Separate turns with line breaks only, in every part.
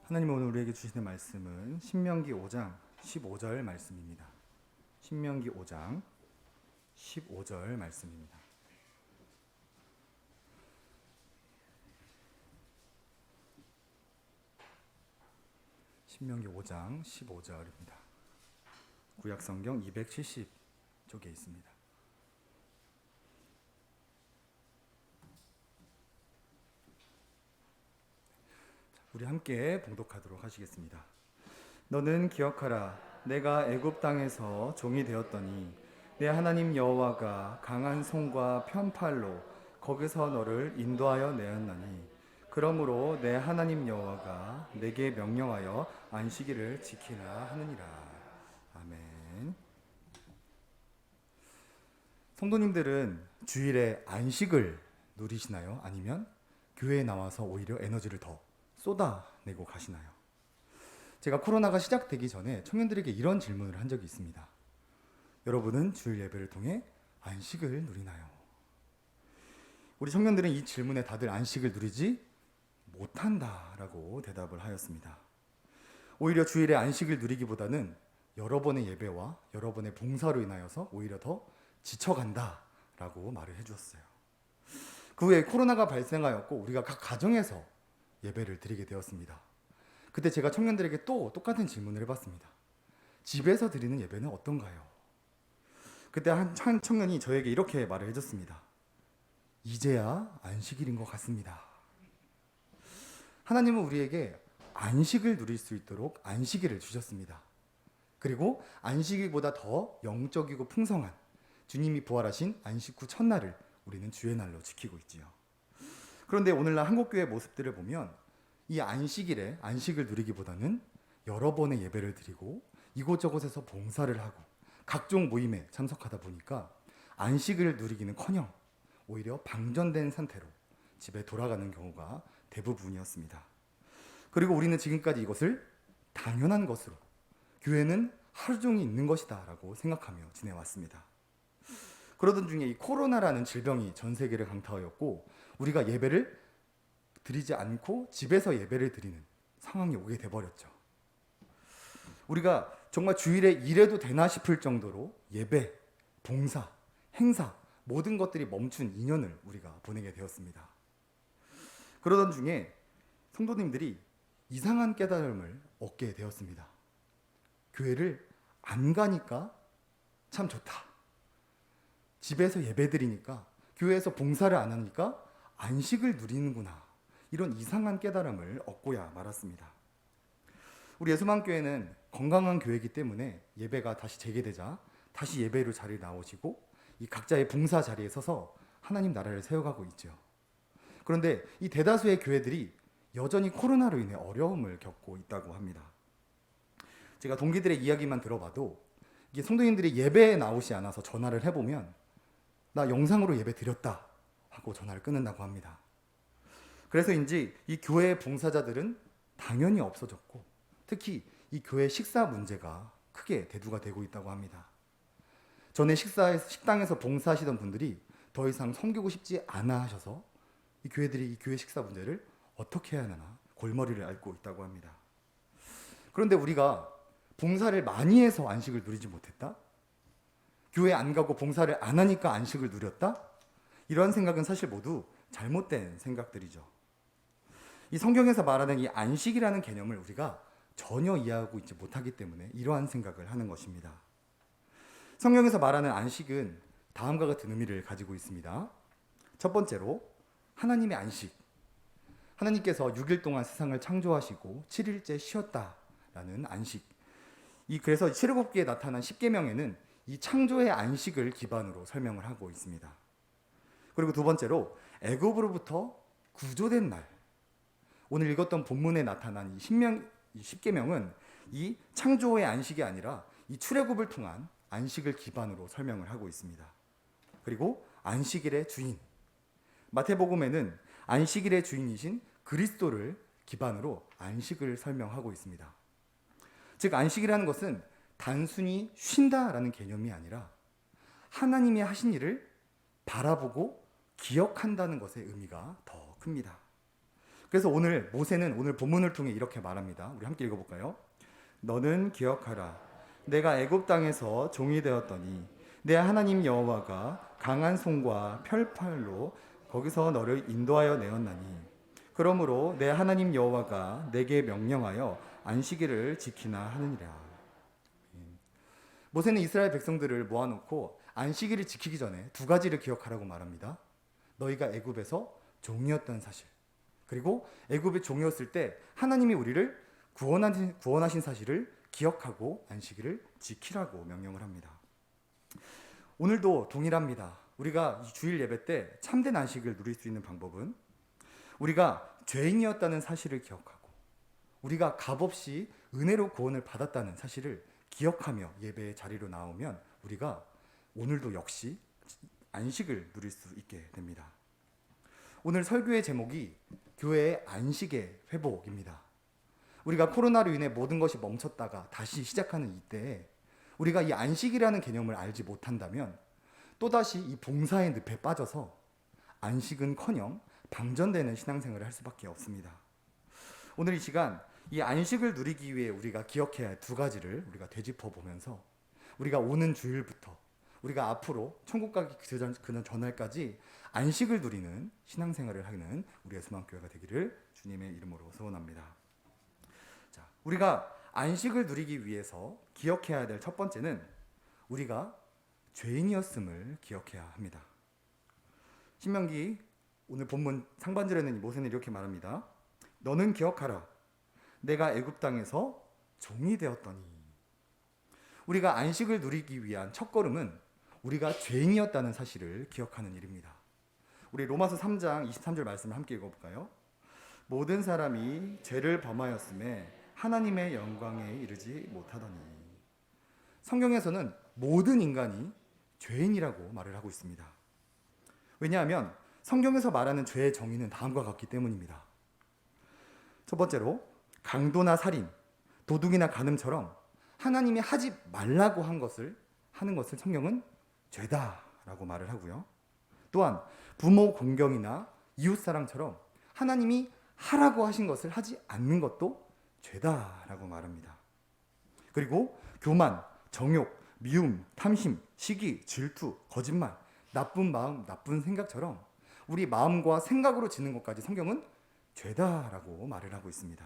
하나님 오늘 우리에게 주시는 말씀은 신명기 5장 15절 말씀입니다. 신명기 5장 15절 말씀입니다. 신명기 5장 15절입니다. 구약성경 270쪽에 있습니다. 우리 함께 봉독하도록 하시겠습니다. 너는 기억하라. 내가 애굽 땅에서 종이 되었더니 내 하나님 여호와가 강한 손과 편팔로 거기서 너를 인도하여 내었나니 그러므로 내 하나님 여호와가 내게 명령하여 안식일을 지키라 하느니라. 아멘. 성도님들은 주일에 안식을 누리시나요? 아니면 교회에 나와서 오히려 에너지를 더 쏟아내고 가시나요? 제가 코로나가 시작되기 전에 청년들에게 이런 질문을 한 적이 있습니다. 여러분은 주일 예배를 통해 안식을 누리나요? 우리 청년들은 이 질문에 다들 안식을 누리지 못한다라고 대답을 하였습니다. 오히려 주일에 안식을 누리기보다는 여러 번의 예배와 여러 번의 봉사로 인하여서 오히려 더 지쳐간다라고 말을 해주었어요. 그 후에 코로나가 발생하였고 우리가 각 가정에서 예배를 드리게 되었습니다. 그때 제가 청년들에게 또 똑같은 질문을 해봤습니다. 집에서 드리는 예배는 어떤가요? 그때 한 청년이 저에게 이렇게 말을 해줬습니다. 이제야 안식일인 것 같습니다. 하나님은 우리에게 안식을 누릴 수 있도록 안식일을 주셨습니다. 그리고 안식일보다 더 영적이고 풍성한 주님이 부활하신 안식 후 첫날을 우리는 주의 날로 지키고 있지요. 그런데 오늘날 한국교회 모습들을 보면 이 안식일에 안식을 누리기보다는 여러 번의 예배를 드리고 이곳저곳에서 봉사를 하고 각종 모임에 참석하다 보니까 안식을 누리기는커녕 오히려 방전된 상태로 집에 돌아가는 경우가 대부분이었습니다. 그리고 우리는 지금까지 이것을 당연한 것으로 교회는 하루 종일 있는 것이다 라고 생각하며 지내왔습니다. 그러던 중에 이 코로나라는 질병이 전 세계를 강타하였고 우리가 예배를 드리지 않고 집에서 예배를 드리는 상황이 오게 돼버렸죠. 우리가 정말 주일에 일해도 되나 싶을 정도로 예배, 봉사, 행사 모든 것들이 멈춘 2년을 우리가 보내게 되었습니다. 그러던 중에 성도님들이 이상한 깨달음을 얻게 되었습니다. 교회를 안 가니까 참 좋다. 집에서 예배 드리니까 교회에서 봉사를 안 하니까 안식을 누리는구나. 이런 이상한 깨달음을 얻고야 말았습니다. 우리 예수만교회는 건강한 교회이기 때문에 예배가 다시 재개되자 다시 예배로 자리에 나오시고 이 각자의 봉사 자리에 서서 하나님 나라를 세워가고 있죠. 그런데 이 대다수의 교회들이 여전히 코로나로 인해 어려움을 겪고 있다고 합니다. 제가 동기들의 이야기만 들어봐도 이게 성도님들이 예배에 나오지 않아서 전화를 해보면 나 영상으로 예배 드렸다 하고 전화를 끊는다고 합니다. 그래서인지 이 교회의 봉사자들은 당연히 없어졌고 특히 이 교회 식사 문제가 크게 대두가 되고 있다고 합니다. 전에 식당에서 봉사하시던 분들이 더 이상 섬기고 싶지 않아 하셔서 이 교회들이 이 교회 식사 문제를 어떻게 해야 하나 골머리를 앓고 있다고 합니다. 그런데 우리가 봉사를 많이 해서 안식을 누리지 못했다? 교회 안 가고 봉사를 안 하니까 안식을 누렸다? 이런 생각은 사실 모두 잘못된 생각들이죠. 이 성경에서 말하는 이 안식이라는 개념을 우리가 전혀 이해하고 있지 못하기 때문에 이러한 생각을 하는 것입니다. 성경에서 말하는 안식은 다음과 같은 의미를 가지고 있습니다. 첫 번째로 하나님의 안식. 하나님께서 6일 동안 세상을 창조하시고 7일째 쉬었다라는 안식. 그래서 출애굽기에 나타난 십계명에는 이 창조의 안식을 기반으로 설명을 하고 있습니다. 그리고 두 번째로 애굽으로부터 구조된 날. 오늘 읽었던 본문에 나타난 이 십계명은 이 창조의 안식이 아니라 이 출애굽을 통한 안식을 기반으로 설명을 하고 있습니다. 그리고 안식일의 주인. 마태복음에는 안식일의 주인이신 그리스도를 기반으로 안식을 설명하고 있습니다. 즉 안식이라는 것은 단순히 쉰다라는 개념이 아니라 하나님이 하신 일을 바라보고 기억한다는 것의 의미가 더 큽니다. 그래서 오늘 모세는 오늘 본문을 통해 이렇게 말합니다. 우리 함께 읽어볼까요? 너는 기억하라. 내가 애굽 땅에서 종이 되었더니 내 하나님 여호와가 강한 손과 펼팔로 거기서 너를 인도하여 내었나니 그러므로 내 하나님 여호와가 내게 명령하여 안식일을 지키나 하느니라. 모세는 이스라엘 백성들을 모아놓고 안식일을 지키기 전에 두 가지를 기억하라고 말합니다. 너희가 애굽에서 종이었던 사실, 그리고 애굽의 종이었을 때 하나님이 우리를 구원하신 사실을 기억하고 안식일을 지키라고 명령을 합니다. 오늘도 동일합니다. 우리가 이 주일 예배 때 참된 안식을 누릴 수 있는 방법은 우리가 죄인이었다는 사실을 기억하고 우리가 값없이 은혜로 구원을 받았다는 사실을 기억하며 예배의 자리로 나오면 우리가 오늘도 역시 안식을 누릴 수 있게 됩니다. 오늘 설교의 제목이 교회의 안식의 회복입니다. 우리가 코로나로 인해 모든 것이 멈췄다가 다시 시작하는 이때에 우리가 이 안식이라는 개념을 알지 못한다면 또다시 이 봉사의 늪에 빠져서 안식은커녕 방전되는 신앙생활을 할 수밖에 없습니다. 오늘 이 시간 이 안식을 누리기 위해 우리가 기억해야 할 두 가지를 우리가 되짚어 보면서 우리가 오는 주일부터 우리가 앞으로 천국 가기 그 전날까지 안식을 누리는 신앙생활을 하는 우리의 수망교회가 되기를 주님의 이름으로 소원합니다. 자, 우리가 안식을 누리기 위해서 기억해야 될 첫 번째는 우리가 죄인이었음을 기억해야 합니다. 신명기 오늘 본문 상반절에는 모세는 이렇게 말합니다. 너는 기억하라. 내가 애굽 땅에서 종이 되었더니. 우리가 안식을 누리기 위한 첫걸음은 우리가 죄인이었다는 사실을 기억하는 일입니다. 우리 로마서 3장 23절 말씀을 함께 읽어볼까요? 모든 사람이 죄를 범하였음에 하나님의 영광에 이르지 못하더니. 성경에서는 모든 인간이 죄인이라고 말을 하고 있습니다. 왜냐하면 성경에서 말하는 죄의 정의는 다음과 같기 때문입니다. 첫 번째로 강도나 살인, 도둑이나 간음처럼 하나님이 하지 말라고 하는 것을 성경은 죄다라고 말을 하고요. 또한 부모 공경이나 이웃사랑처럼 하나님이 하라고 하신 것을 하지 않는 것도 죄다라고 말합니다. 그리고 교만, 정욕, 미움, 탐심, 시기, 질투, 거짓말, 나쁜 마음, 나쁜 생각처럼 우리 마음과 생각으로 짓는 것까지 성경은 죄다라고 말을 하고 있습니다.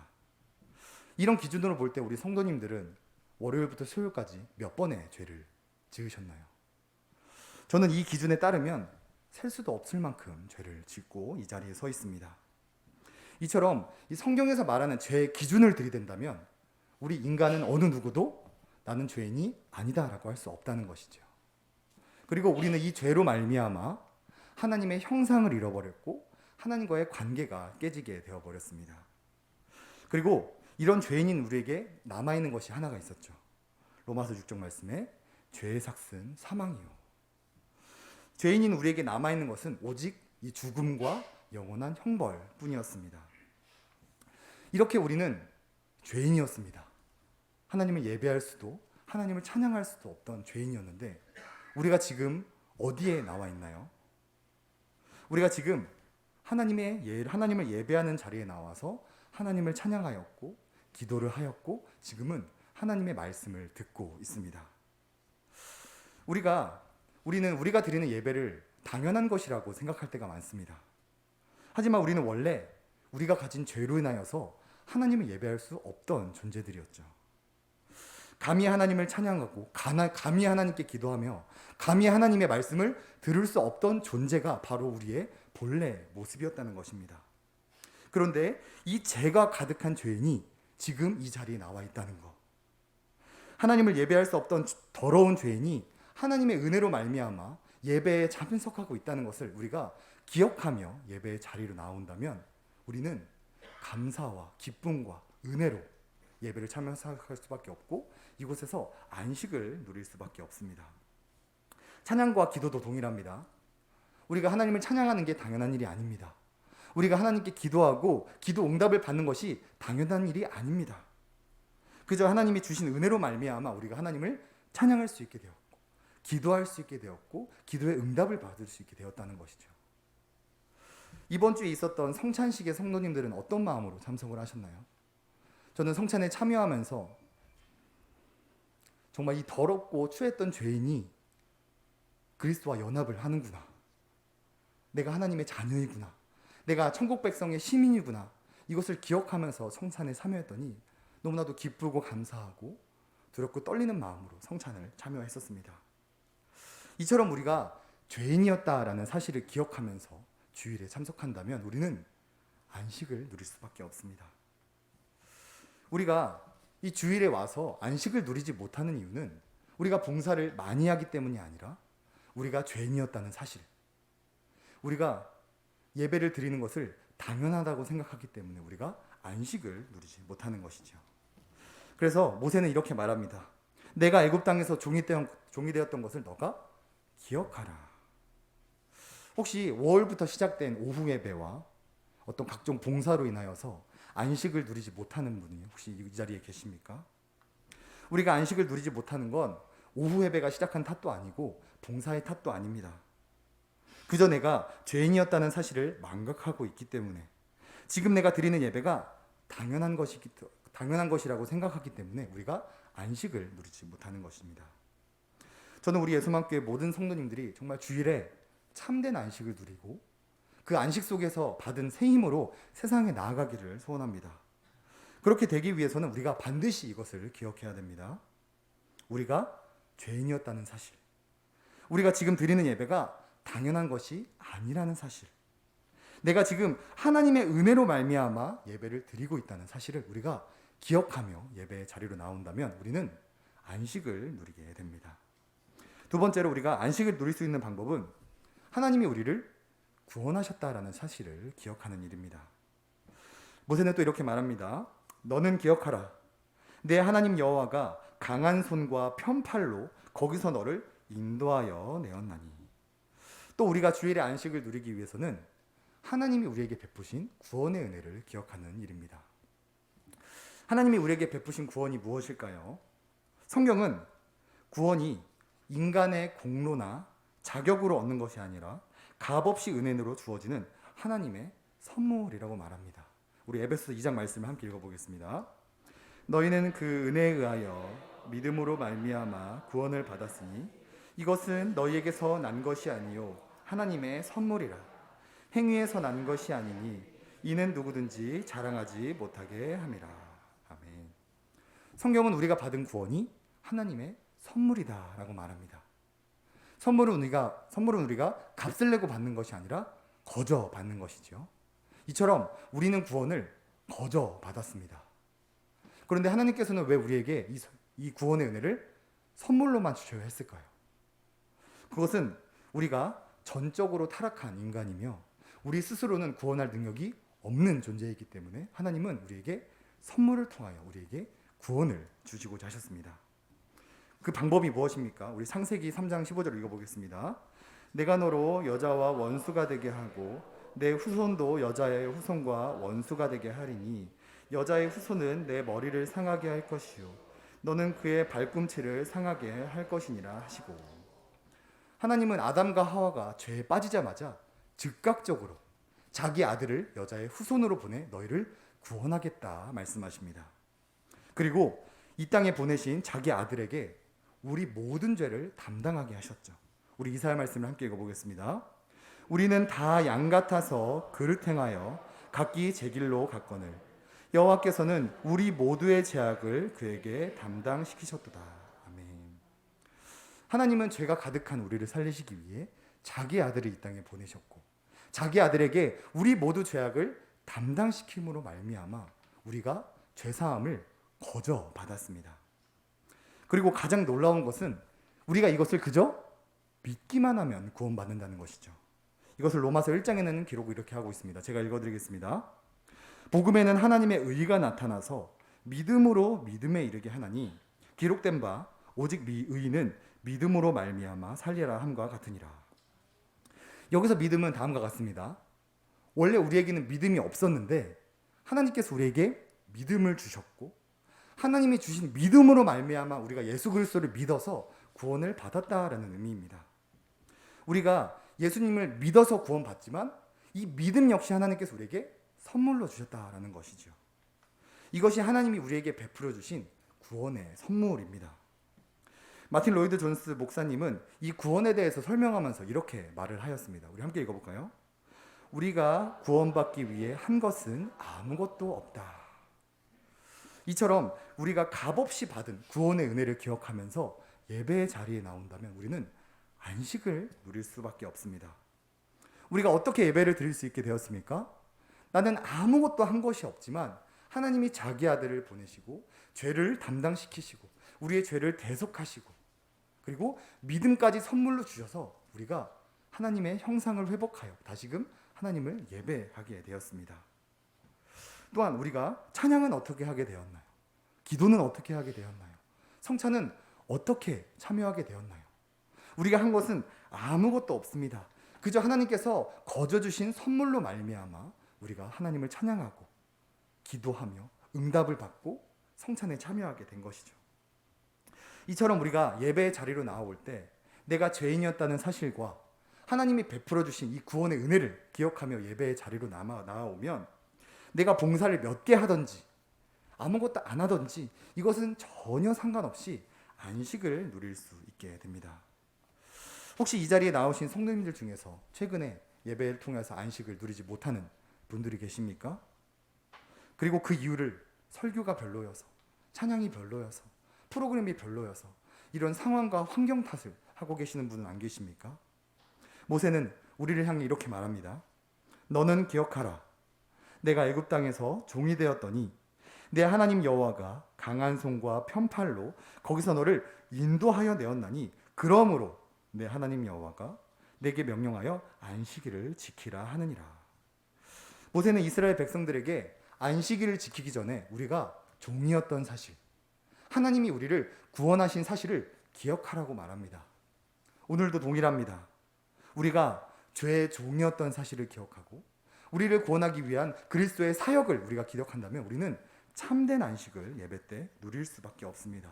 이런 기준으로 볼 때 우리 성도님들은 월요일부터 수요일까지 몇 번의 죄를 지으셨나요? 저는 이 기준에 따르면 셀 수도 없을 만큼 죄를 짓고 이 자리에 서 있습니다. 이처럼 이 성경에서 말하는 죄의 기준을 들이댄다면 우리 인간은 어느 누구도 나는 죄인이 아니다라고 할 수 없다는 것이죠. 그리고 우리는 이 죄로 말미암아 하나님의 형상을 잃어버렸고 하나님과의 관계가 깨지게 되어버렸습니다. 그리고 이런 죄인인 우리에게 남아있는 것이 하나가 있었죠. 로마서 6장 말씀에 죄의 삭은 사망이요. 죄인인 우리에게 남아있는 것은 오직 이 죽음과 영원한 형벌뿐이었습니다. 이렇게 우리는 죄인이었습니다. 하나님을 예배할 수도 하나님을 찬양할 수도 없던 죄인이었는데 우리가 지금 어디에 나와 있나요? 우리가 지금 하나님을 예배하는 자리에 나와서 하나님을 찬양하였고 기도를 하였고 지금은 하나님의 말씀을 듣고 있습니다. 우리는 우리가 드리는 예배를 당연한 것이라고 생각할 때가 많습니다. 하지만 우리는 원래 우리가 가진 죄로 인하여서 하나님을 예배할 수 없던 존재들이었죠. 감히 하나님을 찬양하고 감히 하나님께 기도하며 감히 하나님의 말씀을 들을 수 없던 존재가 바로 우리의 본래 모습이었다는 것입니다. 그런데 이 죄가 가득한 죄인이 지금 이 자리에 나와 있다는 것. 하나님을 예배할 수 없던 더러운 죄인이 하나님의 은혜로 말미암아 예배에 참석하고 있다는 것을 우리가 기억하며 예배의 자리로 나온다면 우리는 감사와 기쁨과 은혜로 예배를 참석할 수밖에 없고 이곳에서 안식을 누릴 수밖에 없습니다. 찬양과 기도도 동일합니다. 우리가 하나님을 찬양하는 게 당연한 일이 아닙니다. 우리가 하나님께 기도하고 기도 응답을 받는 것이 당연한 일이 아닙니다. 그저 하나님이 주신 은혜로 말미암아 우리가 하나님을 찬양할 수 있게 되었고 기도할 수 있게 되었고 기도의 응답을 받을 수 있게 되었다는 것이죠. 이번 주에 있었던 성찬식의 성도님들은 어떤 마음으로 참석을 하셨나요? 저는 성찬에 참여하면서 정말 이 더럽고 추했던 죄인이 그리스도와 연합을 하는구나. 내가 하나님의 자녀이구나. 내가 천국 백성의 시민이구나. 이것을 기억하면서 성찬에 참여했더니 너무나도 기쁘고 감사하고 두렵고 떨리는 마음으로 성찬을 참여했었습니다. 이처럼 우리가 죄인이었다라는 사실을 기억하면서 주일에 참석한다면 우리는 안식을 누릴 수밖에 없습니다. 우리가 이 주일에 와서 안식을 누리지 못하는 이유는 우리가 봉사를 많이 하기 때문이 아니라 우리가 죄인이었다는 사실, 우리가 예배를 드리는 것을 당연하다고 생각하기 때문에 우리가 안식을 누리지 못하는 것이죠. 그래서 모세는 이렇게 말합니다. 내가 애굽 땅에서 종이 되었던 것을 너가 기억하라. 혹시 월부터 시작된 오후 예배와 어떤 각종 봉사로 인하여서 안식을 누리지 못하는 분이 혹시 이 자리에 계십니까? 우리가 안식을 누리지 못하는 건 오후 예배가 시작한 탓도 아니고 봉사의 탓도 아닙니다. 그저 내가 죄인이었다는 사실을 망각하고 있기 때문에 지금 내가 드리는 예배가 당연한 것이라고 생각하기 때문에 우리가 안식을 누리지 못하는 것입니다. 저는 우리 예수만교회 모든 성도님들이 정말 주일에 참된 안식을 누리고 그 안식 속에서 받은 새 힘으로 세상에 나아가기를 소원합니다. 그렇게 되기 위해서는 우리가 반드시 이것을 기억해야 됩니다. 우리가 죄인이었다는 사실, 우리가 지금 드리는 예배가 당연한 것이 아니라는 사실, 내가 지금 하나님의 은혜로 말미암아 예배를 드리고 있다는 사실을 우리가 기억하며 예배의 자리로 나온다면 우리는 안식을 누리게 됩니다. 두 번째로 우리가 안식을 누릴 수 있는 방법은 하나님이 우리를 구원하셨다라는 사실을 기억하는 일입니다. 모세는 또 이렇게 말합니다. 너는 기억하라. 내 하나님 여호와가 강한 손과 편팔로 거기서 너를 인도하여 내었나니. 또 우리가 주일의 안식을 누리기 위해서는 하나님이 우리에게 베푸신 구원의 은혜를 기억하는 일입니다. 하나님이 우리에게 베푸신 구원이 무엇일까요? 성경은 구원이 인간의 공로나 자격으로 얻는 것이 아니라 값없이 은혜로 주어지는 하나님의 선물이라고 말합니다. 우리 에베소서 2장 말씀을 함께 읽어보겠습니다. 너희는 그 은혜에 의하여 믿음으로 말미암아 구원을 받았으니 이것은 너희에게서 난 것이 아니요 하나님의 선물이라. 행위에서 난 것이 아니니 이는 누구든지 자랑하지 못하게 함이라. 아멘. 성경은 우리가 받은 구원이 하나님의 선물이다라고 말합니다. 선물은 우리가 값을 내고 받는 것이 아니라 거저 받는 것이죠. 이처럼 우리는 구원을 거저 받았습니다. 그런데 하나님께서는 왜 우리에게 이 구원의 은혜를 선물로만 주셔야 했을까요? 그것은 우리가 전적으로 타락한 인간이며 우리 스스로는 구원할 능력이 없는 존재이기 때문에 하나님은 우리에게 선물을 통하여 우리에게 구원을 주시고자 하셨습니다. 그 방법이 무엇입니까? 우리 창세기 3장 15절을 읽어보겠습니다. 내가 너로 여자와 원수가 되게 하고 내 후손도 여자의 후손과 원수가 되게 하리니 여자의 후손은 내 머리를 상하게 할 것이요 너는 그의 발꿈치를 상하게 할 것이니라 하시고, 하나님은 아담과 하와가 죄에 빠지자마자 즉각적으로 자기 아들을 여자의 후손으로 보내 너희를 구원하겠다 말씀하십니다. 그리고 이 땅에 보내신 자기 아들에게 우리 모든 죄를 담당하게 하셨죠. 우리 이사야 말씀을 함께 읽어보겠습니다. 우리는 다 양 같아서 그릇 행하여 각기 제 길로 갔거늘 여호와께서는 우리 모두의 죄악을 그에게 담당시키셨도다. 아멘. 하나님은 죄가 가득한 우리를 살리시기 위해 자기 아들을 이 땅에 보내셨고 자기 아들에게 우리 모두 죄악을 담당시킴으로 말미암아 우리가 죄사함을 거저 받았습니다. 그리고 가장 놀라운 것은 우리가 이것을 그저 믿기만 하면 구원받는다는 것이죠. 이것을 로마서 1장에는 기록을 이렇게 하고 있습니다. 제가 읽어드리겠습니다. 복음에는 하나님의 의가 나타나서 믿음으로 믿음에 이르게 하나니 기록된 바 오직 의인은 믿음으로 말미암아 살리라 함과 같으니라. 여기서 믿음은 다음과 같습니다. 원래 우리에게는 믿음이 없었는데 하나님께서 우리에게 믿음을 주셨고 하나님이 주신 믿음으로 말미암아 우리가 예수 그리스도를 믿어서 구원을 받았다라는 의미입니다. 우리가 예수님을 믿어서 구원받지만 이 믿음 역시 하나님께서 우리에게 선물로 주셨다라는 것이죠. 이것이 하나님이 우리에게 베풀어 주신 구원의 선물입니다. 마틴 로이드 존스 목사님은 이 구원에 대해서 설명하면서 이렇게 말을 하였습니다. 우리 함께 읽어볼까요? 우리가 구원받기 위해 한 것은 아무것도 없다. 이처럼 우리가 값없이 받은 구원의 은혜를 기억하면서 예배의 자리에 나온다면 우리는 안식을 누릴 수밖에 없습니다. 우리가 어떻게 예배를 드릴 수 있게 되었습니까? 나는 아무것도 한 것이 없지만 하나님이 자기 아들을 보내시고 죄를 담당시키시고 우리의 죄를 대속하시고 그리고 믿음까지 선물로 주셔서 우리가 하나님의 형상을 회복하여 다시금 하나님을 예배하게 되었습니다. 또한 우리가 찬양은 어떻게 하게 되었나요? 기도는 어떻게 하게 되었나요? 성찬은 어떻게 참여하게 되었나요? 우리가 한 것은 아무것도 없습니다. 그저 하나님께서 거저 주신 선물로 말미암아 우리가 하나님을 찬양하고 기도하며 응답을 받고 성찬에 참여하게 된 것이죠. 이처럼 우리가 예배의 자리로 나아올 때 내가 죄인이었다는 사실과 하나님이 베풀어 주신 이 구원의 은혜를 기억하며 예배의 자리로 나아오면 내가 봉사를 몇 개 하든지 아무것도 안 하든지 이것은 전혀 상관없이 안식을 누릴 수 있게 됩니다. 혹시 이 자리에 나오신 성도님들 중에서 최근에 예배를 통해서 안식을 누리지 못하는 분들이 계십니까? 그리고 그 이유를 설교가 별로여서, 찬양이 별로여서, 프로그램이 별로여서 이런 상황과 환경 탓을 하고 계시는 분은 안 계십니까? 모세는 우리를 향해 이렇게 말합니다. 너는 기억하라. 내가 애굽 땅에서 종이 되었더니 내 하나님 여호와가 강한 손과 편팔로 거기서 너를 인도하여 내었나니 그러므로 내 하나님 여호와가 내게 명령하여 안식일을 지키라 하느니라. 모세는 이스라엘 백성들에게 안식일을 지키기 전에 우리가 종이었던 사실, 하나님이 우리를 구원하신 사실을 기억하라고 말합니다. 오늘도 동일합니다. 우리가 죄의 종이었던 사실을 기억하고 우리를 구원하기 위한 그리스도의 사역을 우리가 기억한다면 우리는 참된 안식을 예배 때 누릴 수밖에 없습니다.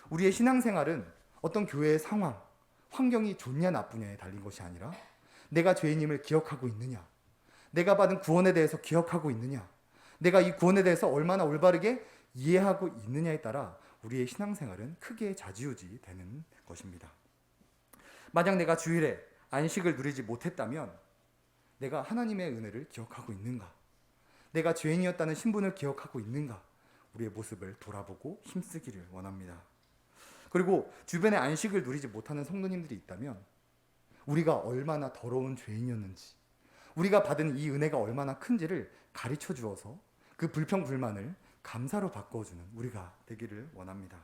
우리의 신앙생활은 어떤 교회의 상황, 환경이 좋냐 나쁘냐에 달린 것이 아니라 내가 죄인임을 기억하고 있느냐, 내가 받은 구원에 대해서 기억하고 있느냐, 내가 이 구원에 대해서 얼마나 올바르게 이해하고 있느냐에 따라 우리의 신앙생활은 크게 좌지우지 되는 것입니다. 만약 내가 주일에 안식을 누리지 못했다면 내가 하나님의 은혜를 기억하고 있는가? 내가 죄인이었다는 신분을 기억하고 있는가? 우리의 모습을 돌아보고 힘쓰기를 원합니다. 그리고 주변에 안식을 누리지 못하는 성도님들이 있다면 우리가 얼마나 더러운 죄인이었는지, 우리가 받은 이 은혜가 얼마나 큰지를 가르쳐 주어서 그 불평불만을 감사로 바꿔주는 우리가 되기를 원합니다.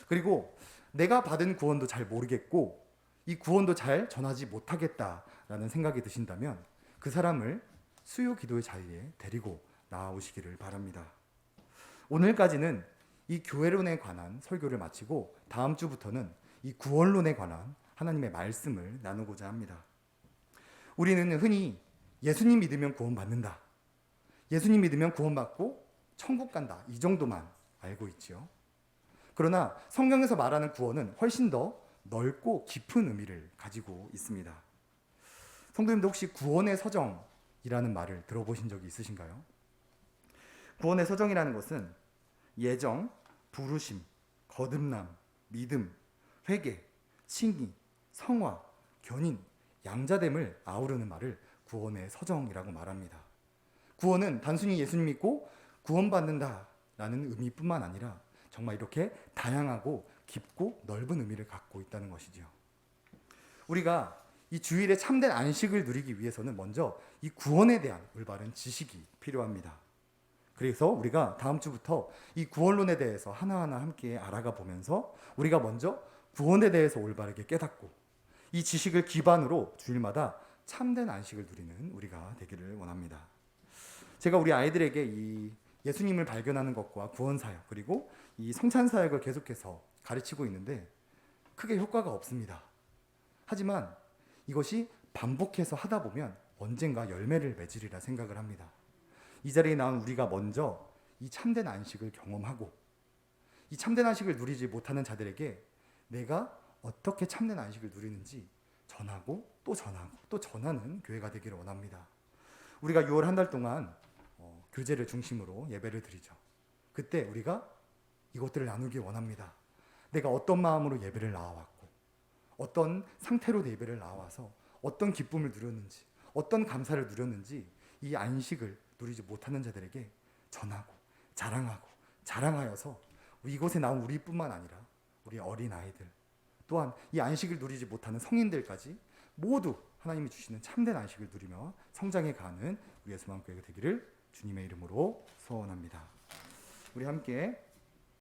그리고 내가 받은 구원도 잘 모르겠고 이 구원도 잘 전하지 못하겠다라는 생각이 드신다면 그 사람을 수요 기도의 자리에 데리고 나아오시기를 바랍니다. 오늘까지는 이 교회론에 관한 설교를 마치고 다음 주부터는 이 구원론에 관한 하나님의 말씀을 나누고자 합니다. 우리는 흔히 예수님 믿으면 구원받는다, 예수님 믿으면 구원받고 천국 간다, 이 정도만 알고 있지요. 그러나 성경에서 말하는 구원은 훨씬 더 넓고 깊은 의미를 가지고 있습니다. 성도님도 혹시 구원의 서정이라는 말을 들어보신 적이 있으신가요? 구원의 서정이라는 것은 예정, 부르심, 거듭남, 믿음, 회개, 칭의, 성화, 견인, 양자됨을 아우르는 말을 구원의 서정이라고 말합니다. 구원은 단순히 예수님 믿고 구원받는다라는 의미뿐만 아니라 정말 이렇게 다양하고 깊고 넓은 의미를 갖고 있다는 것이죠. 우리가 이 주일에 참된 안식을 누리기 위해서는 먼저 이 구원에 대한 올바른 지식이 필요합니다. 그래서 우리가 다음 주부터 이 구원론에 대해서 하나하나 함께 알아가 보면서 우리가 먼저 구원에 대해서 올바르게 깨닫고 이 지식을 기반으로 주일마다 참된 안식을 누리는 우리가 되기를 원합니다. 제가 우리 아이들에게 이 예수님을 발견하는 것과 구원 사역 그리고 이 성찬 사역을 계속해서 가르치고 있는데 크게 효과가 없습니다. 하지만 이것이 반복해서 하다 보면 언젠가 열매를 맺으리라 생각을 합니다. 이 자리에 나온 우리가 먼저 이 참된 안식을 경험하고 이 참된 안식을 누리지 못하는 자들에게 내가 어떻게 참된 안식을 누리는지 전하고 또 전하고 또 전하는 교회가 되기를 원합니다. 우리가 6월 한 달 동안 교제를 중심으로 예배를 드리죠. 그때 우리가 이것들을 나누기 원합니다. 내가 어떤 마음으로 예배를 나와왔고 어떤 상태로 예배를 나와서 어떤 기쁨을 누렸는지 어떤 감사를 누렸는지 이 안식을 누리지 못하는 자들에게 전하고 자랑하고 자랑하여서 이곳에 나온 우리뿐만 아니라 우리 어린아이들 또한 이 안식을 누리지 못하는 성인들까지 모두 하나님이 주시는 참된 안식을 누리며 성장해 가는 우리 예수맘교회가 되기를 주님의 이름으로 소원합니다. 우리 함께